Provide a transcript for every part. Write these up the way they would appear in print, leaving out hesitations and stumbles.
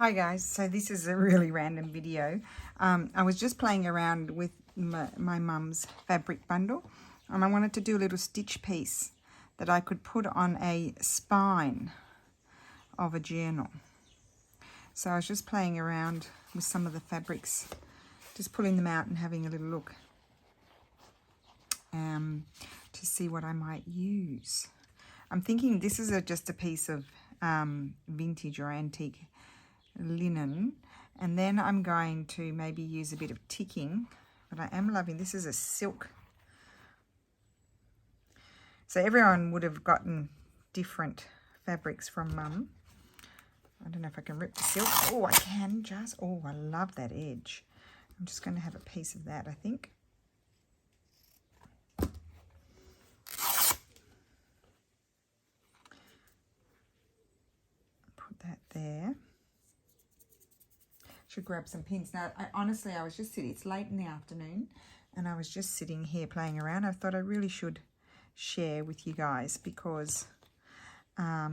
Hi guys, so this is a really random video. I was just playing around with my mum's fabric bundle and I wanted to do a little stitch piece that I could put on a spine of a journal. So I was just playing around with some of the fabrics, just pulling them out and having a little look to see what I might use. I'm thinking this is just a piece of vintage or antique linen, and then I'm going to maybe use a bit of ticking, but I am loving this is a silk, so everyone would have gotten different fabrics from mum. I don't know if I can rip the silk. Oh, I can just. Oh, I love that edge. I'm just going to have a piece of that, I think. Put that there. Should grab some pins. Now, honestly, I was just sitting, it's late in the afternoon, and I was just sitting here playing around. I thought I really should share with you guys because I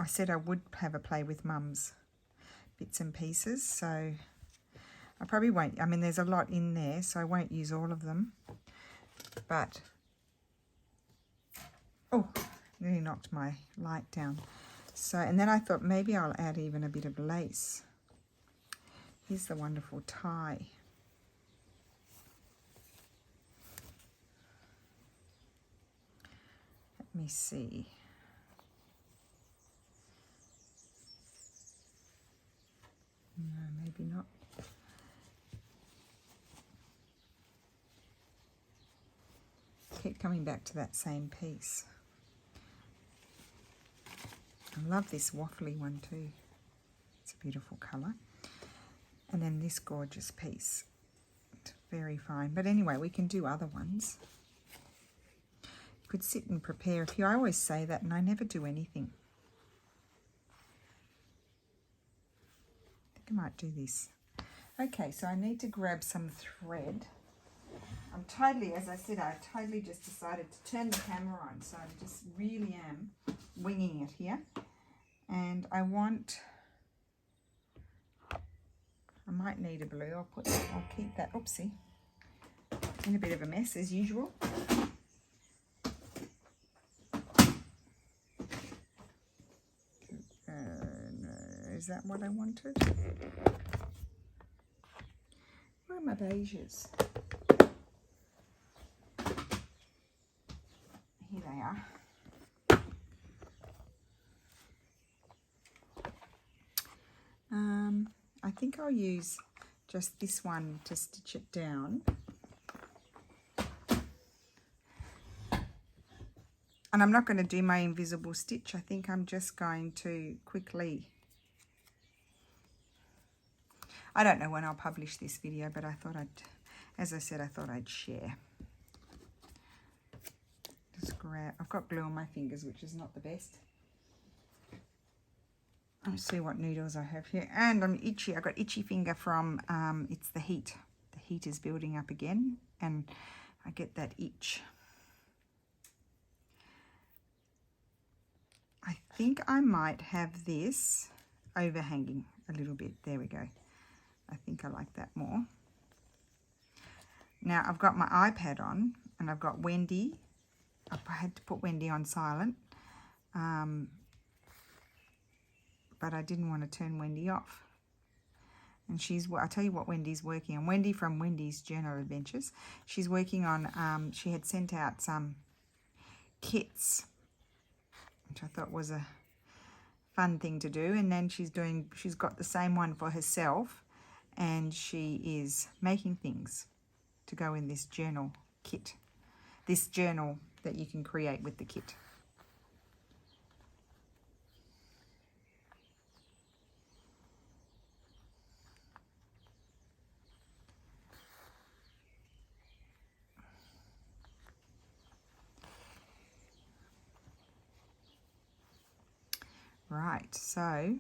said I would have a play with mum's bits and pieces, so I probably won't. I mean, there's a lot in there, so I won't use all of them. But, oh, nearly knocked my light down. So, and then I thought maybe I'll add even a bit of lace. Here's the wonderful tie. Let me see. No, maybe not. Keep coming back to that same piece. I love this waffly one too. It's a beautiful colour. And then this gorgeous piece. It's very fine. But anyway, we can do other ones. You could sit and prepare. I always say that and I never do anything. I think I might do this. Okay, so I need to grab some thread. I'm totally, as I said, I totally just decided to turn the camera on. So I just really am winging it here. And I might need a blue. I'll keep that. Oopsie. In a bit of a mess as usual. No, is that what I wanted? Where are my beiges? Here they are. I think I'll use just this one to stitch it down. And I'm not going to do my invisible stitch. I think I'm just going to quickly... I don't know when I'll publish this video, but I thought as I said, I thought I'd share. Just grab... I've got glue on my fingers, which is not the best. Let's see what needles I have here. And I'm itchy. I got itchy finger from, it's the heat. The heat is building up again and I get that itch. I think I might have this overhanging a little bit. There we go. I think I like that more. Now I've got my iPad on and I've got Wendy. I had to put Wendy on silent. But I didn't want to turn Wendy off. And I'll tell you what Wendy's working on. Wendy from Wendy's Journal Adventures. She's working on, she had sent out some kits, which I thought was a fun thing to do. And then she's got the same one for herself. And she is making things to go in this journal kit. This journal that you can create with the kit. Right, so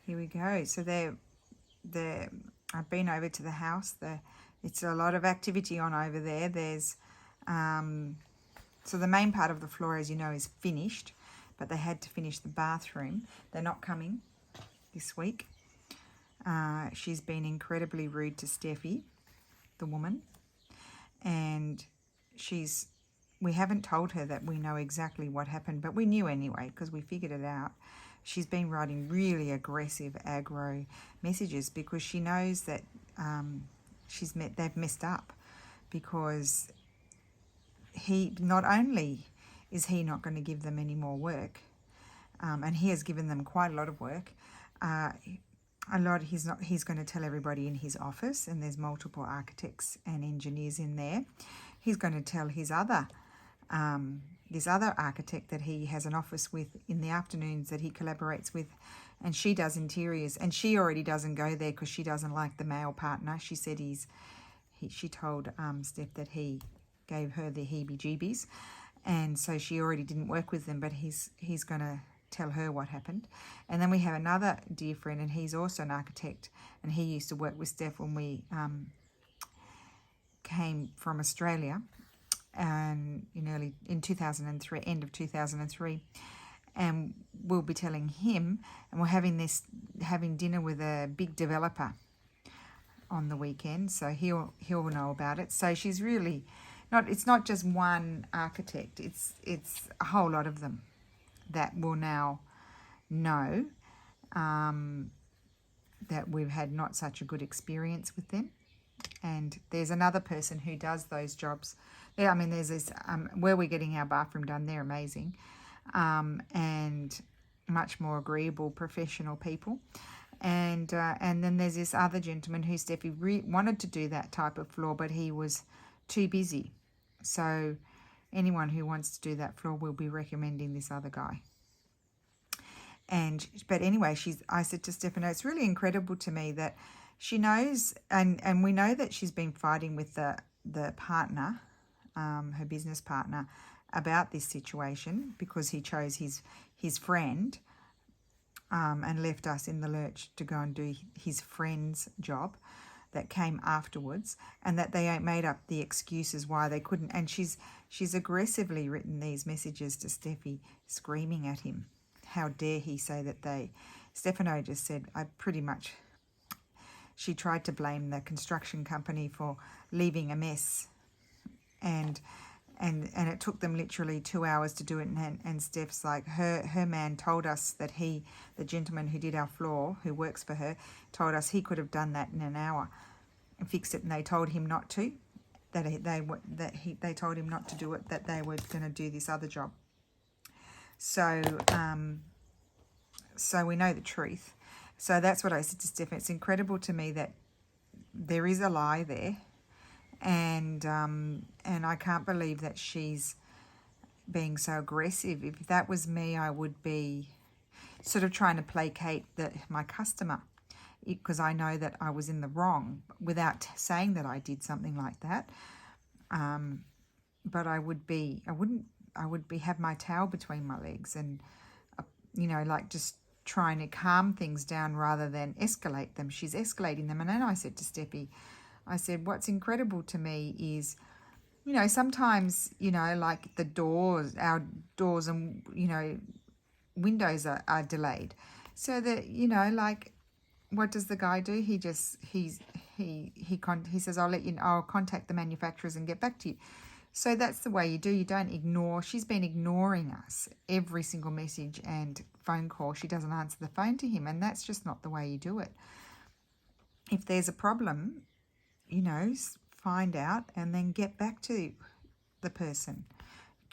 here we go. So I've been over to the house. It's a lot of activity on over there. There's so the main part of the floor, as you know, is finished, but they had to finish the bathroom. They're not coming this week. She's been incredibly rude to Steffi, the woman, and we haven't told her that we know exactly what happened, but we knew anyway because we figured it out. She's been writing really aggressive, aggro messages because she knows that they've messed up, because he not only is he not going to give them any more work, and he has given them quite a lot of work. He's going to tell everybody in his office, and there's multiple architects and engineers in there. He's going to tell his this other architect that he has an office with in the afternoons that he collaborates with, and she does interiors, and she already doesn't go there because she doesn't like the male partner. She said she told Steph that he gave her the heebie-jeebies, and so she already didn't work with them, but he's going to tell her what happened. And then we have another dear friend, and he's also an architect, and he used to work with Steph when we came from Australia, and in 2003, end of 2003, and we'll be telling him, and we're having dinner with a big developer on the weekend, so he'll know about it. So she's really it's not just one architect, it's a whole lot of them that will now know that we've had not such a good experience with them. And there's another person who does those jobs. Yeah, I mean, there's this where we're getting our bathroom done. They're amazing, and much more agreeable, professional people. And then there's this other gentleman who Steffi wanted to do that type of floor, but he was too busy. So anyone who wants to do that floor will be recommending this other guy. But anyway, I said to Stefano, it's really incredible to me that she knows, and we know that she's been fighting with the partner, her business partner, about this situation because he chose his friend and left us in the lurch to go and do his friend's job that came afterwards, and that they made up the excuses why they couldn't. And she's aggressively written these messages to Steffi, screaming at him. How dare he say that Stefano just said, she tried to blame the construction company for leaving a mess, and it took them literally 2 hours to do it, and Steph's like, her man told us that the gentleman who did our floor, who works for her, told us he could have done that in an hour and fixed it, and they told him not to, they told him not to do it, that they were going to do this other job. So we know the truth. So that's what I said to Steph. It's incredible to me that there is a lie there, and I can't believe that she's being so aggressive. If that was me, I would be sort of trying to placate my customer, because I know that I was in the wrong without saying that I did something like that. But I would have my tail between my legs, and just trying to calm things down rather than escalate them. She's escalating them. And then I said to Steffi, what's incredible to me is, sometimes, like our doors and, windows are delayed. So that, what does the guy do? He says, I'll contact the manufacturers and get back to you. So that's the way you do. You don't ignore. She's been ignoring us every single message and phone call. She doesn't answer the phone to him, and that's just not the way you do it. If there's a problem, find out and then get back to the person.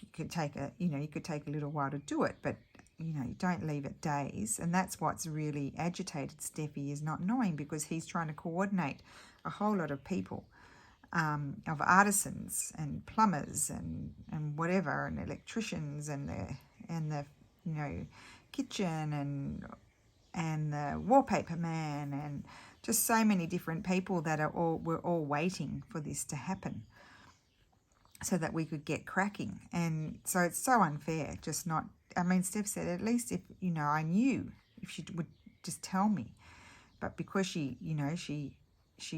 You could take a little while to do it, but you don't leave it days. And that's what's really agitated Steffi, is not knowing, because he's trying to coordinate a whole lot of people. Of artisans and plumbers and whatever, and electricians and the kitchen and the wallpaper man, and just so many different people that were all waiting for this to happen so that we could get cracking. And so it's so unfair. Steph said, at least if I knew, if she would just tell me, but because she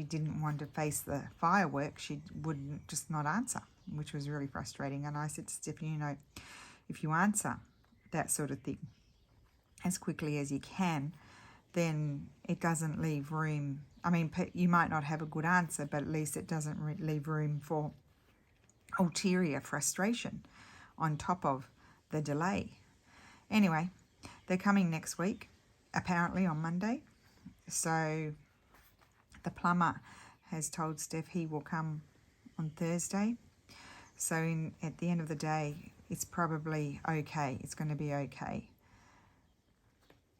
didn't want to face the fireworks, she wouldn't just not answer, which was really frustrating. And I said to Stephanie, if you answer, that sort of thing, as quickly as you can, then it doesn't leave room. I mean, you might not have a good answer, but at least it doesn't leave room for ulterior frustration on top of the delay. Anyway, they're coming next week, apparently on Monday. So the plumber has told Steph he will come on Thursday. So at the end of the day, it's probably okay. It's going to be okay.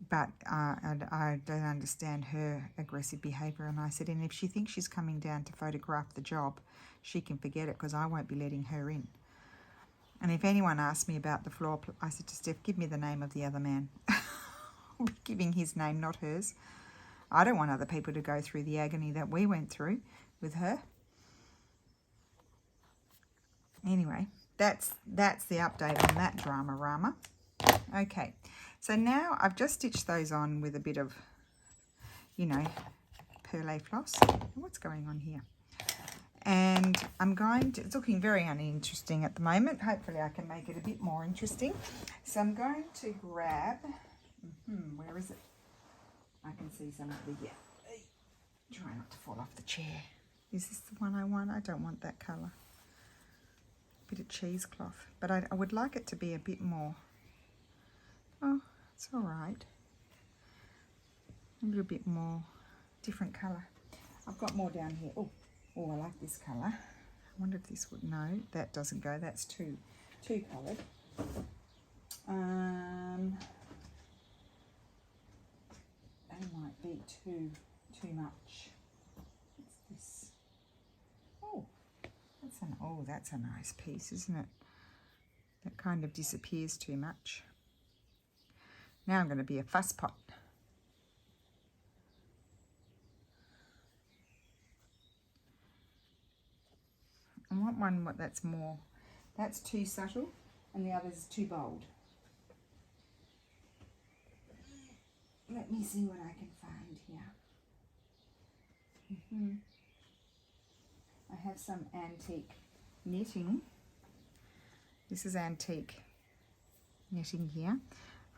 But I don't understand her aggressive behaviour. And I said, and if she thinks she's coming down to photograph the job, she can forget it, because I won't be letting her in. And if anyone asks me about the floor, I said to Steph, give me the name of the other man. I'll be giving his name, not hers. I don't want other people to go through the agony that we went through with her. Anyway, that's the update on that drama-rama. Okay, so now I've just stitched those on with a bit of, you know, perlé floss. What's going on here? And I'm going to, it's looking very uninteresting at the moment. Hopefully I can make it a bit more interesting. So I'm going to grab, where is it? I can see some of the, yeah. Try not to fall off the chair. Is this the one I want? I don't want that colour. Bit of cheesecloth. But I would like it to be a bit more, oh, it's all right. A little bit more different colour. I've got more down here. Oh, I like this colour. I wonder if this would, no, that doesn't go. That's too coloured. That might be too much. What's this? Oh, that's a nice piece, isn't it? That kind of disappears too much. Now I'm going to be a fuss pot. I want one that's more, that's too subtle, and the other's too bold. Let me see what I can find here. I have some antique knitting. This is antique knitting here.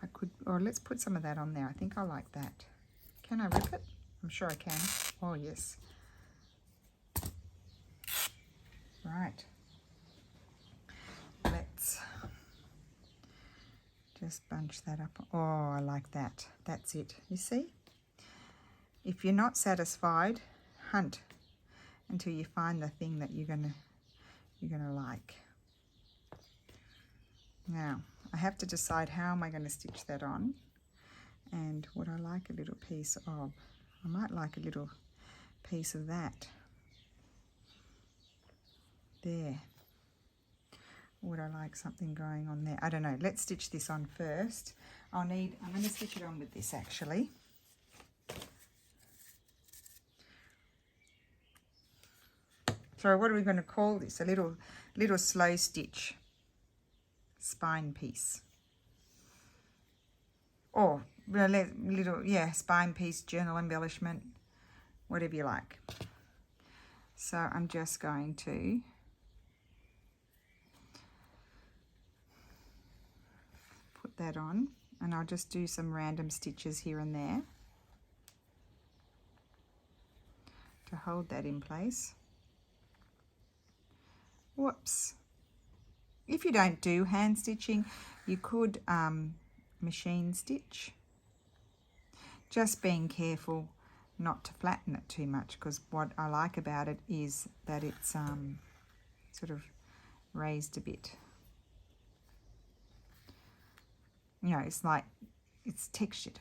I could, or let's put some of that on there. I think I like that. Can I rip it? I'm sure I can. Oh, yes. Right. Let's just bunch that up. Oh, I like that. That's it. You see? If you're not satisfied, hunt until you find the thing that you're gonna like. Now, I have to decide how am I going to stitch that on, and would I like a little piece of, I might like a little piece of that there. Would I like something going on there? I don't know. Let's stitch this on first. I'm going to stitch it on with this actually. So what are we going to call this? A little slow stitch spine piece. Or little, yeah, spine piece, journal embellishment, whatever you like. So I'm just going to put that on, and I'll just do some random stitches here and there to hold that in place. Whoops. If you don't do hand stitching, you could machine stitch. Just being careful not to flatten it too much, because what I like about it is that it's sort of raised a bit. You know, it's like it's textured.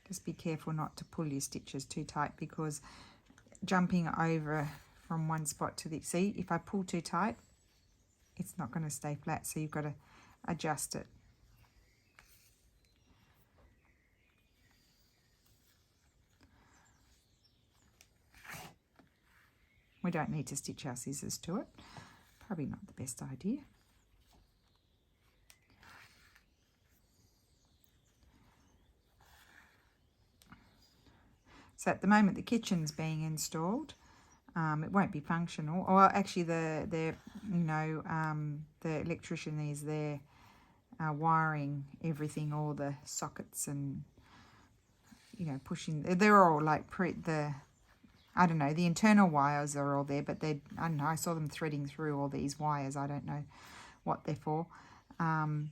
Just be careful not to pull your stitches too tight, because jumping over from one spot to the, see, if I pull too tight, it's not going to stay flat, so you've got to adjust it. We don't need to stitch our scissors to it. Probably not the best idea. So at the moment the kitchen's being installed. It won't be functional. Or actually, the electrician is there wiring everything, all the sockets and pushing. They're all like I don't know, the internal wires are all there, but I don't know, I saw them threading through all these wires. I don't know what they're for. And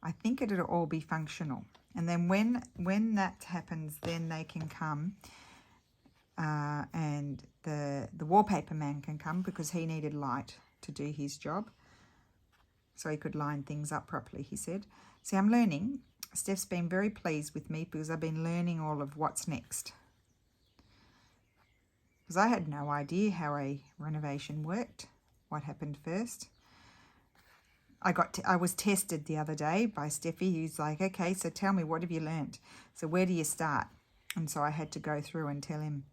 I think it'll all be functional. And then when that happens, then they can come and the wallpaper man can come, because he needed light to do his job. So he could line things up properly, he said. See, I'm learning. Steph's been very pleased with me because I've been learning all of what's next. Because I had no idea how a renovation worked, what happened first. I was tested the other day by Steffi. He's like, okay, so tell me, what have you learned? So where do you start? And so I had to go through and tell him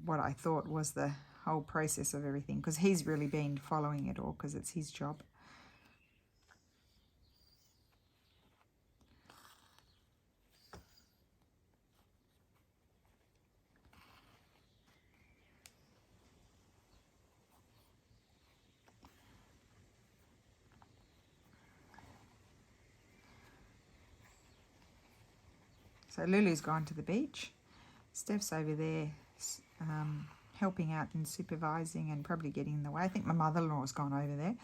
what I thought was the whole process of everything, because he's really been following it all because it's his job. So Lulu's gone to the beach. Steph's over there helping out and supervising and probably getting in the way. I think my mother-in-law's gone over there.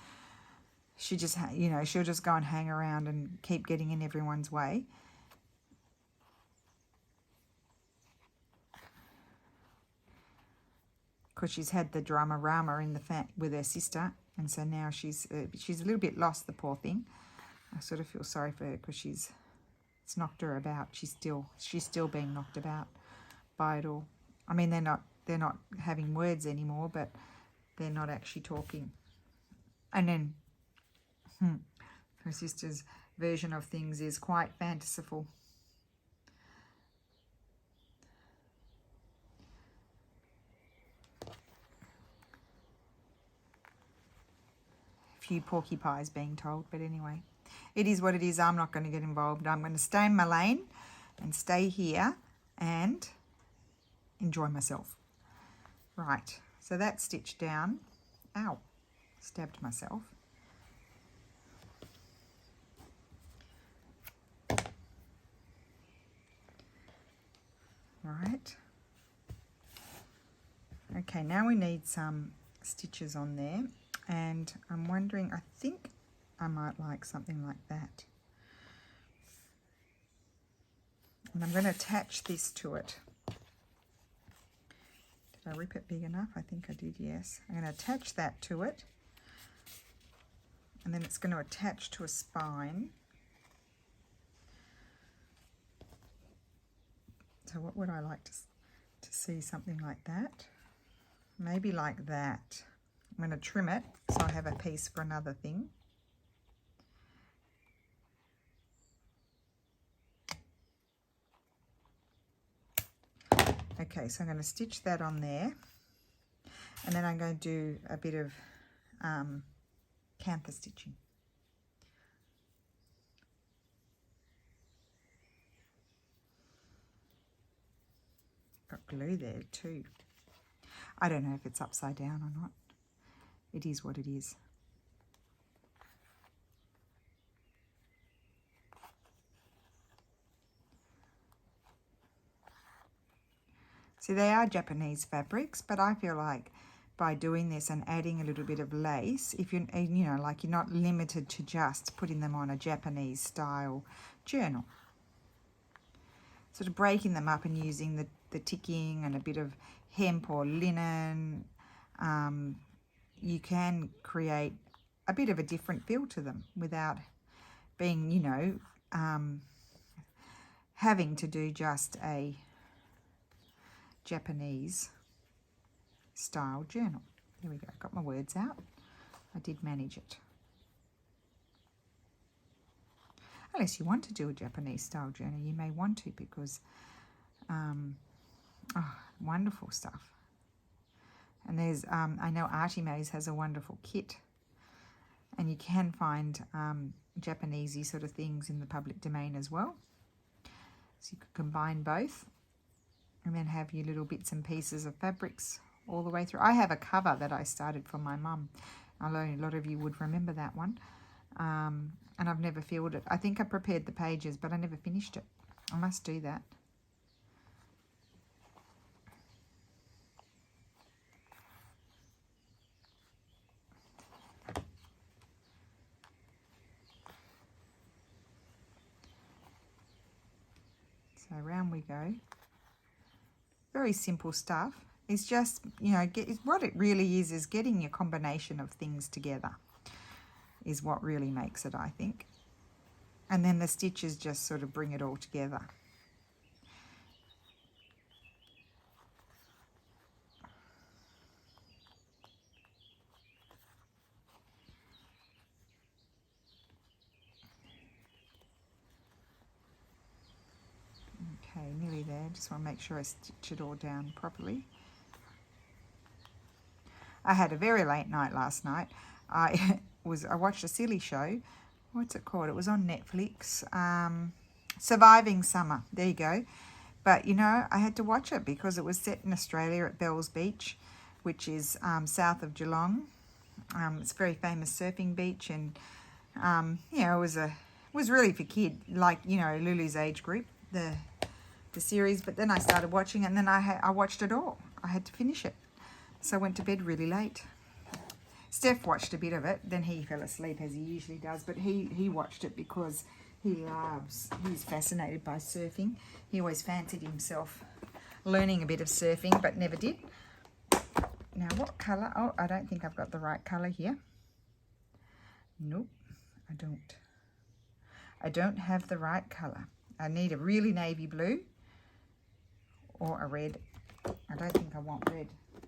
She just, she'll just go and hang around and keep getting in everyone's way. Because she's had the drama in the with her sister, and so now she's a little bit lost, the poor thing. I sort of feel sorry for her because it's knocked her about. She's still being knocked about by it all. I mean, they're not having words anymore, but they're not actually talking. And then her sister's version of things is quite fanciful. A few porcupines being told, but anyway. It is what it is. I'm not going to get involved. I'm going to stay in my lane and stay here and enjoy myself. Right, so that's stitched down. Ow, stabbed myself. Right. Okay, now we need some stitches on there, and I'm wondering, I think I might like something like that. And I'm going to attach this to it. Did I rip it big enough? I think I did, yes. I'm going to attach that to it. And then it's going to attach to a spine. So what would I like to see? Something like that. Maybe like that. I'm going to trim it so I have a piece for another thing. Okay, so I'm going to stitch that on there, and then I'm going to do a bit of Kantha stitching. Got glue there too. I don't know if it's upside down or not. It is what it is. See, they are Japanese fabrics, but I feel like by doing this and adding a little bit of lace, if you're not limited to just putting them on a Japanese style journal. Sort of breaking them up and using the ticking and a bit of hemp or linen, you can create a bit of a different feel to them without being, having to do just a Japanese style journal. There we go, got my words out. I did manage it. Unless you want to do a Japanese style journal, you may want to, because wonderful stuff. And there's I know Artie Mays has a wonderful kit, and you can find Japanesey sort of things in the public domain as well, so you could combine both. And then have your little bits and pieces of fabrics all the way through. I have a cover that I started for my mum. I know a lot of you would remember that one. And I've never filled it. I think I prepared the pages, but I never finished it. I must do that. So around we go. Very simple stuff. It's just, you know, what it really is getting your combination of things together is what really makes it, I think. And then the stitches just sort of bring it all together. Okay, nearly there. Just want to make sure I stitch it all down properly. I had a very late night last night. I watched a silly show. What's it called? It was on Netflix. Surviving Summer. There you go. But, you know, I had to watch it because it was set in Australia at Bells Beach, which is south of Geelong. It's a very famous surfing beach, and, you know, it was really for kids, like, you know, Lulu's age group, the series. But then I started watching it, and then I watched it all. I had to finish it. So I went to bed really late. Steph watched a bit of it, then he fell asleep as he usually does, but he watched it because he's fascinated by surfing. He always fancied himself learning a bit of surfing, but never did. Now what colour? Oh, I don't think I've got the right colour here. Nope, I don't. I don't have the right colour. I need a really navy blue or a red. I don't think I want red.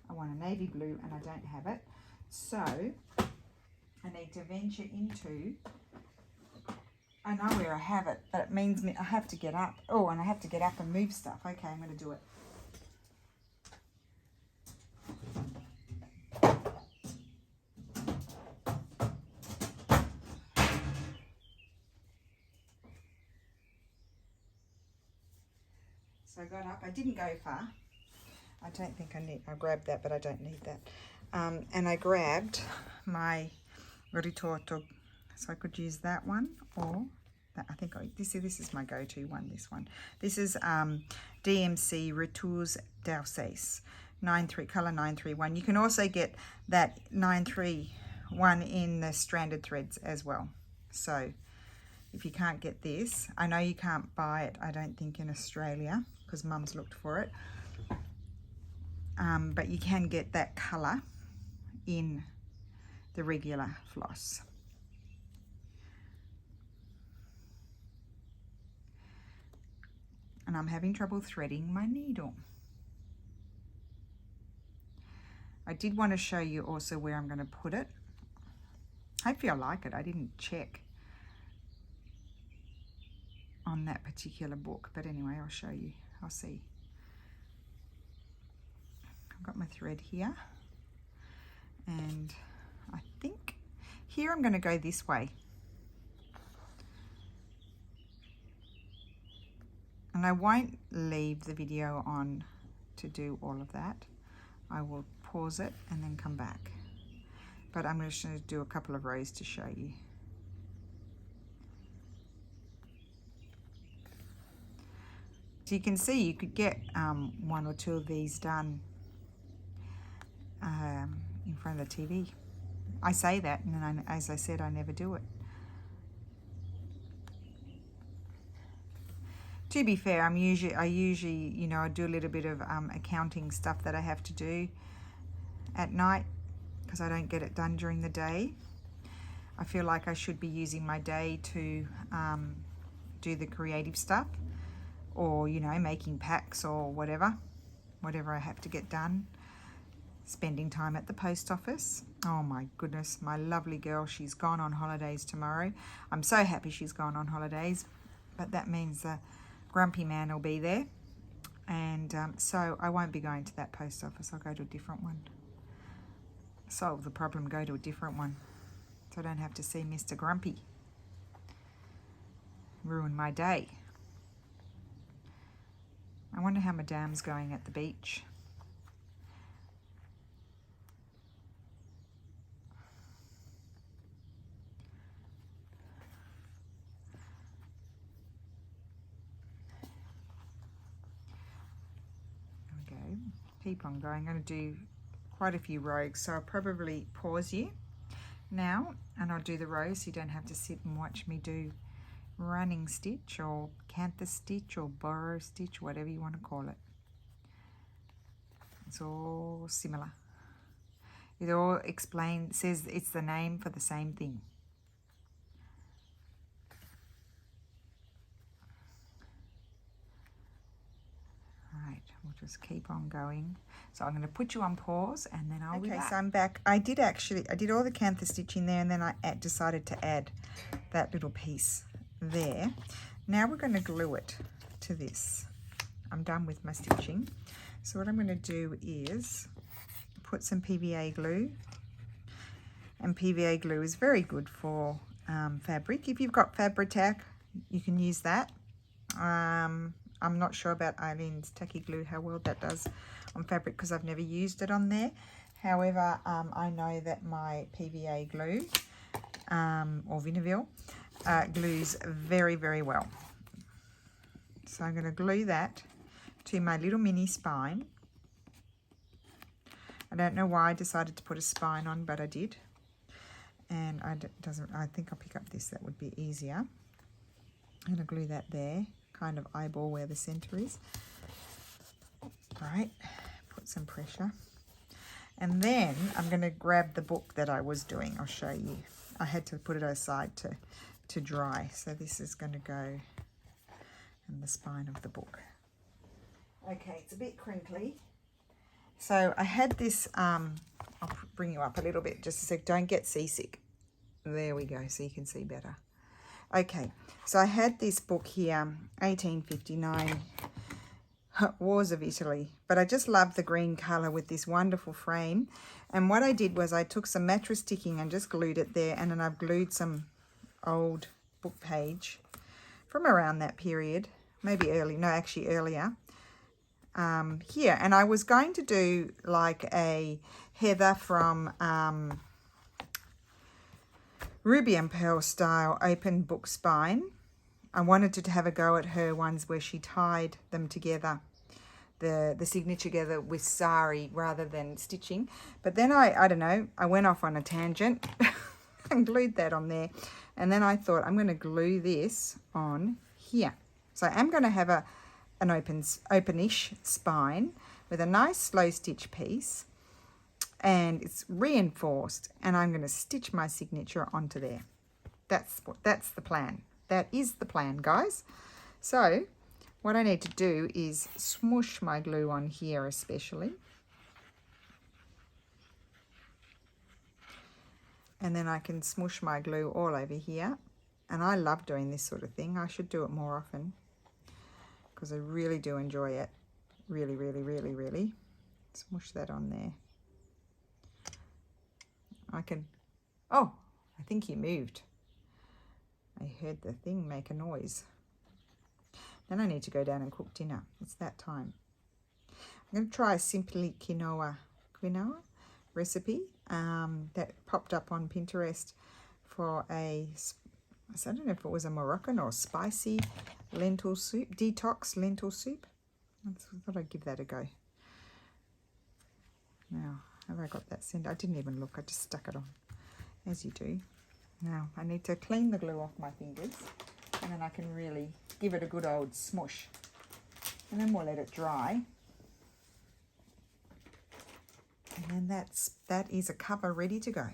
I want a navy blue and I don't have it. So I need to venture into, I know where I have it, but it means I have to get up. Oh, and I have to get up and move stuff. Okay, I'm going to do it. So I got up. I didn't go far. I don't think I grabbed that, but I don't need that. And I grabbed my ritorto, so I could use that one, or that. I think this is my go-to one. This one. This is DMC Retours d'Alsace, 93 color 931. You can also get that 931 in the stranded threads as well. So if you can't get this, I know you can't buy it, I don't think, in Australia because Mum's looked for it. But you can get that colour in the regular floss. And I'm having trouble threading my needle. I did want to show you also where I'm going to put it. Hopefully I like it. I didn't check on that particular book, but anyway, I'll show you. I'll see. I've got my thread here, and I think here I'm going to go this way. And I won't leave the video on to do all of that. I will pause it and then come back. But I'm just going to do a couple of rows to show you. So you can see you could get one or two of these done in front of the TV. I say that, and then as I said, I never do it. To be fair, I usually, you know, I do a little bit of accounting stuff that I have to do at night because I don't get it done during the day. I feel like I should be using my day to do the creative stuff, or, you know, making packs or whatever I have to get done. Spending time at the post office. Oh my goodness, my lovely girl, she's gone on holidays tomorrow. I'm so happy she's gone on holidays, but that means the grumpy man will be there, and so I won't be going to that post office. I'll go to a different one. Solve the problem, go to a different one, so I don't have to see Mr. Grumpy ruin my day. I wonder how Madame's going at the beach. There we go. Keep on going. I'm going to do quite a few rows, so I'll probably pause you now and I'll do the rows so you don't have to sit and watch me do running stitch or Kantha stitch or burrow stitch, whatever you want to call it. It's all similar. It all says it's the name for the same thing. Right, we'll just keep on going. So I'm going to put you on pause and then I'll be back. Okay, so I'm back. I did all the Kantha stitching there, and then I decided to add that little piece there. Now we're going to glue it to this. I'm done with my stitching. So what I'm going to do is put some PVA glue. And PVA glue is very good for fabric. If you've got Fabri-Tac, you can use that. I'm not sure about Eileen's tacky glue, how well that does on fabric, because I've never used it on there. However, I know that my PVA glue or Vinaville glues very, very well. So I'm going to glue that to my little mini spine. I don't know why I decided to put a spine on, but I did. And I think I'll pick up this, that would be easier. I'm going to glue that there, kind of eyeball where the center is. All right, put some pressure. And then I'm going to grab the book that I was doing. I'll show you. I had to put it aside to dry. So this is going to go in the spine of the book. Okay, it's a bit crinkly. So I had this, I'll bring you up a little bit just so don't get seasick. There we go, so you can see better. Okay, so I had this book here, 1859, Wars of Italy, but I just love the green colour with this wonderful frame. And what I did was I took some mattress sticking and just glued it there, and then I've glued some old book page from around that period, maybe earlier. Here, and I was going to do like a Heather from Ruby and Pearl style open book spine. I wanted to have a go at her ones where she tied them together, the signature together with sari rather than stitching. But then I don't know, I went off on a tangent and glued that on there. And then I thought I'm going to glue this on here. So I am going to have an openish spine with a nice slow stitch piece, and it's reinforced, and I'm going to stitch my signature onto there. That's the plan. That is the plan, guys. So what I need to do is smoosh my glue on here especially, and then I can smoosh my glue all over here. And I love doing this sort of thing. I should do it more often, because I really do enjoy it. Really, really, really, really. Smush that on there. Oh, I think he moved. I heard the thing make a noise. Then I need to go down and cook dinner. It's that time. I'm going to try a simply quinoa recipe that popped up on Pinterest for I don't know if it was a Moroccan or spicy lentil soup, detox lentil soup. I thought I'd give that a go. Now, have I got that sent? I didn't even look, I just stuck it on, as you do. Now, I need to clean the glue off my fingers, and then I can really give it a good old smush. And then we'll let it dry. And then that is a cover ready to go.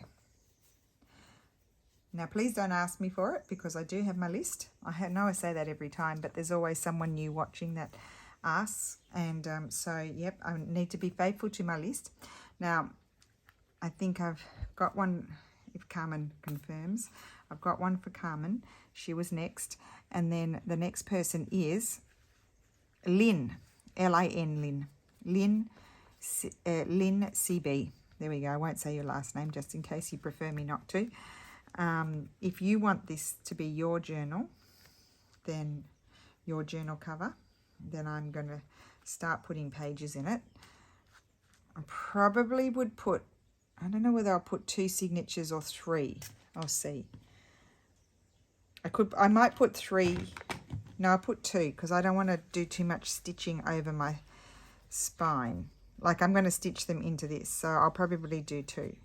Now, please don't ask me for it, because I do have my list. I know I say that every time, but there's always someone new watching that asks. And so, yep, I need to be faithful to my list. Now, I think I've got one, if Carmen confirms. I've got one for Carmen. She was next. And then the next person is Lynn, L-I-N, Lynn CB. There we go. I won't say your last name just in case you prefer me not to. If you want this to be your journal, then your journal cover, then I'm going to start putting pages in it. I probably would put, I don't know whether I'll put 2 signatures or 3. I'll see. I might put 3. No, I'll put 2 because I don't want to do too much stitching over my spine. Like I'm going to stitch them into this, so I'll probably do 2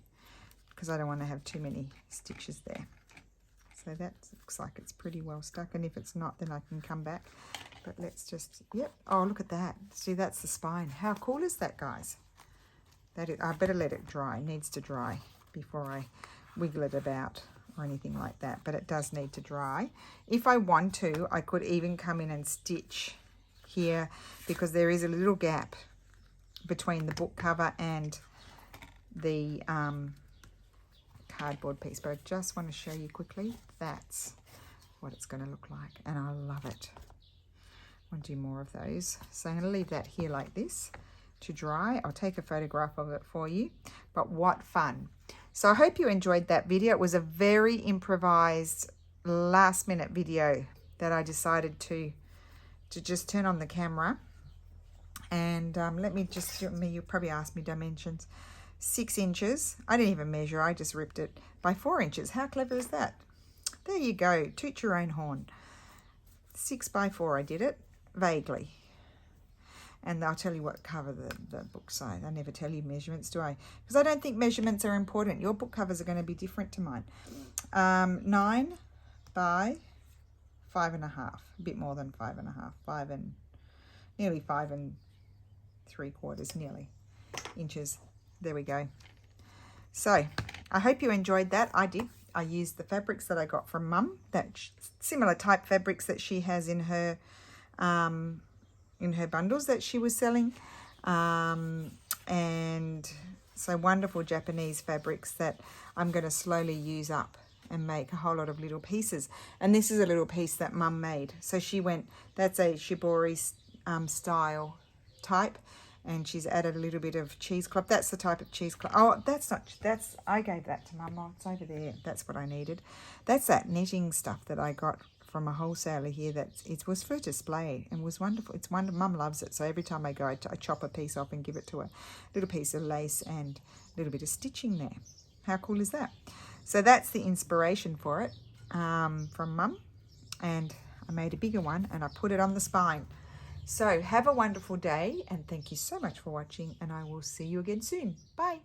because I don't want to have too many stitches there. So that looks like it's pretty well stuck, and if it's not, then I can come back. But let's just, yep. Oh, look at that. See, that's the spine. How cool is that, guys? I better let it dry. It needs to dry before I wiggle it about or anything like that, but it does need to dry. If I want to, I could even come in and stitch here because there is a little gap between the book cover and the cardboard piece, but I just want to show you quickly. That's what it's going to look like, and I love it. I want to do more of those. So I'm going to leave that here like this to dry. I'll take a photograph of it for you, but what fun. So I hope you enjoyed that video. It was a very improvised last minute video that I decided to just turn on the camera. And let me just, you probably asked me dimensions. 6 inches. I didn't even measure. I just ripped it by 4 inches. How clever is that? There you go. Toot your own horn. 6 by 4 I did it. Vaguely. And I'll tell you what cover the book size. I never tell you measurements, do I? Because I don't think measurements are important. Your book covers are going to be different to mine. 9 by 5.5. A bit more than 5.5. Nearly 5 3/4 nearly inches. There we go. So I hope you enjoyed that. I did. I used the fabrics that I got from Mum, that similar type fabrics that she has in her bundles that she was selling, and so wonderful Japanese fabrics that I'm going to slowly use up and make a whole lot of little pieces. And this is a little piece that Mum made. So she went, that's a shibori style type, and she's added a little bit of cheesecloth. That's the type of cheesecloth. Oh, I gave that to Mum. Oh, it's over there. That's what I needed. That's that knitting stuff that I got from a wholesaler here. It was for display and was wonderful. It's wonderful. Mum loves it. So every time I go, I chop a piece off and give it to her. Little piece of lace and a little bit of stitching there. How cool is that? So that's the inspiration for it from Mum. And I made a bigger one and I put it on the spine. So have a wonderful day, and thank you so much for watching, and I will see you again soon. Bye.